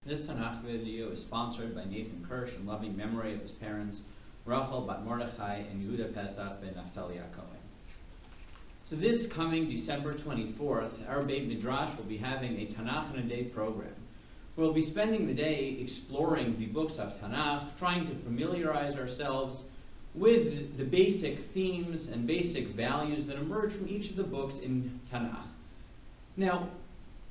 This Tanach video is sponsored by Nathan Kirsch in loving memory of his parents, Rachel Bat Mordechai and Yehuda Pesach ben Naftali Cohen. So this coming December 24th, our Beit Midrash will be having a Tanach in a Day program. We'll be spending the day exploring the books of Tanach, trying to familiarize ourselves with the basic themes and basic values that emerge from each of the books in Tanach. Now,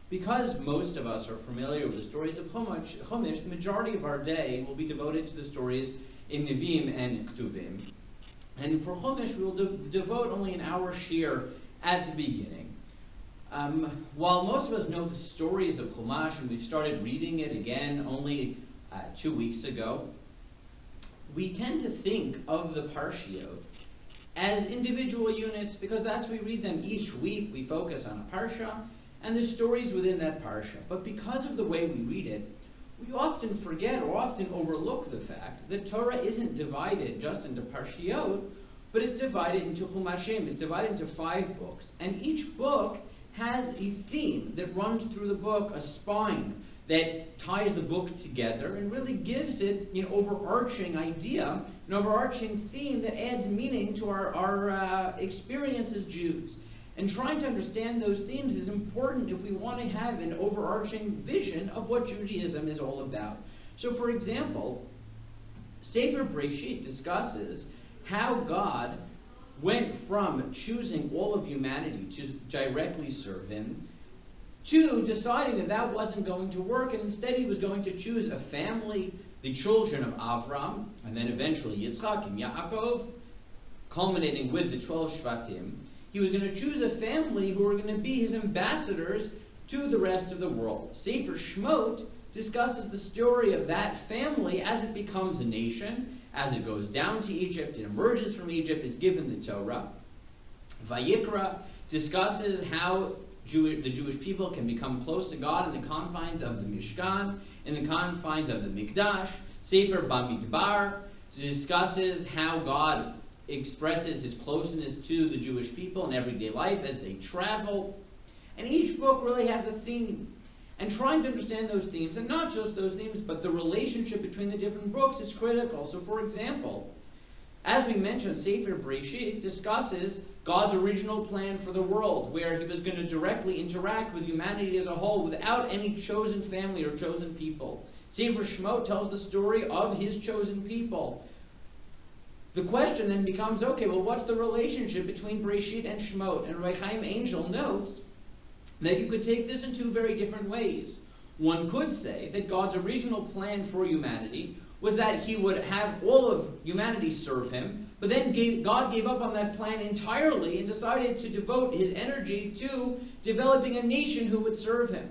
because most of us are familiar with the stories of Chumash, the majority of our day will be devoted to the stories in Nevi'im and Ktuvim. And for Chumash, we will devote only an hour shir at the beginning. While most of us know the stories of Chumash, and we've started reading it again only 2 weeks ago, we tend to think of the Parshiot as individual units, because that's we read them each week. We focus on a Parsha and the stories within that Parsha. But because of the way we read it, we often forget or often overlook the fact that Torah isn't divided just into Parshiot, but it's divided into Chumashim. It's divided into 5 books. And each book has a theme that runs through the book, a spine that ties the book together and really gives it an overarching idea, an overarching theme that adds meaning to our experience as Jews. And trying to understand those themes is important if we want to have an overarching vision of what Judaism is all about. So, for example, Sefer Breshit discusses how God went from choosing all of humanity to directly serve Him to deciding that that wasn't going to work, and instead He was going to choose a family, the children of Avram, and then eventually Yitzchak and Yaakov, culminating with the 12 Shvatim. He was going to choose a family who were going to be His ambassadors to the rest of the world. Sefer Shmot discusses the story of that family as it becomes a nation, as it goes down to Egypt, it emerges from Egypt, it's given the Torah. Vayikra discusses how the Jewish people can become close to God in the confines of the Mishkan, in the confines of the Mikdash. Sefer Bamidbar discusses how God expresses His closeness to the Jewish people in everyday life as they travel. And each book really has a theme. And trying to understand those themes, and not just those themes, but the relationship between the different books is critical. So, for example, as we mentioned, Sefer Breshit discusses God's original plan for the world, where He was going to directly interact with humanity as a whole without any chosen family or chosen people. Sefer Shmot tells the story of His chosen people. The question then becomes, okay, well, what's the relationship between Breshit and Shmot? And Rabbi Chaim Angel notes that you could take this in 2 very different ways. One could say that God's original plan for humanity was that He would have all of humanity serve Him, but then God gave up on that plan entirely and decided to devote His energy to developing a nation who would serve Him.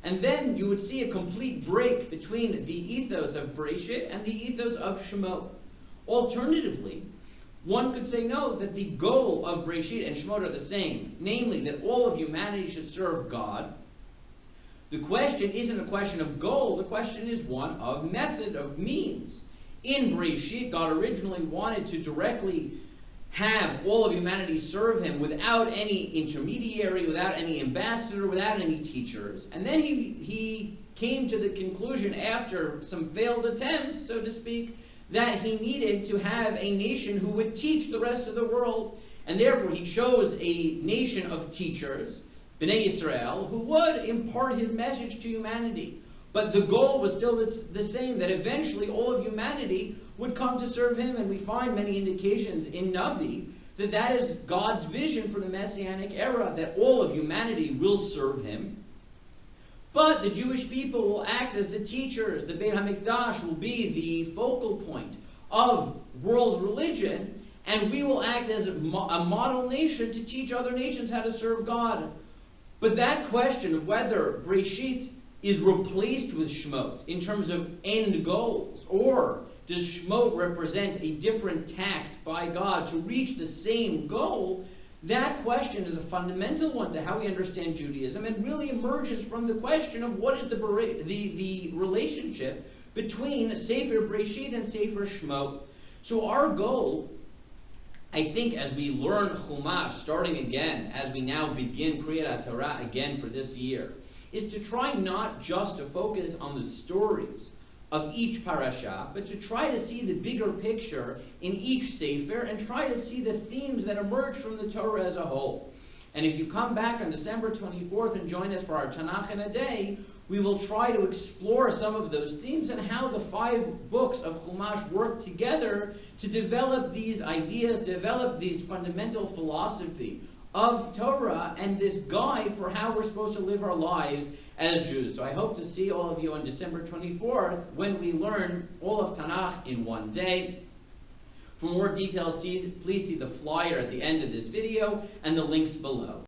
And then you would see a complete break between the ethos of Breshit and the ethos of Shemot. Alternatively, one could say no, that the goal of Breshit and Shemot are the same, namely that all of humanity should serve God. The question isn't a question of goal, the question is one of method, of means. In Breshit, God originally wanted to directly have all of humanity serve Him without any intermediary, without any ambassador, without any teachers. And then he came to the conclusion, after some failed attempts, so to speak, that He needed to have a nation who would teach the rest of the world. And therefore He chose a nation of teachers, Bnei Yisrael, who would impart His message to humanity. But the goal was still the same, that eventually all of humanity would come to serve Him. And we find many indications in Navi that that is God's vision for the Messianic era, that all of humanity will serve Him. But the Jewish people will act as the teachers. The Beit HaMikdash will be the focal point of world religion, and we will act as a model nation to teach other nations how to serve God. But that question of whether Breshit is replaced with Shemot in terms of end goals, or does Shemot represent a different tact by God to reach the same goal, that question is a fundamental one to how we understand Judaism, and really emerges from the question of what is the relationship between Sefer Breshit and Sefer Shemot. So our goal, I think, as we learn Chumash, starting again, as we now begin Kriyat Torah again for this year, is to try not just to focus on the stories of each parasha, but to try to see the bigger picture in each sefer and try to see the themes that emerge from the Torah as a whole. And if you come back on December 24th and join us for our Tanach in a day, we will try to explore some of those themes and how the 5 books of Chumash work together to develop these ideas, develop these fundamental philosophy of Torah and this guide for how we're supposed to live our lives as Jews. So I hope to see all of you on December 24th when we learn all of Tanakh in one day. For more details, please see the flyer at the end of this video and the links below.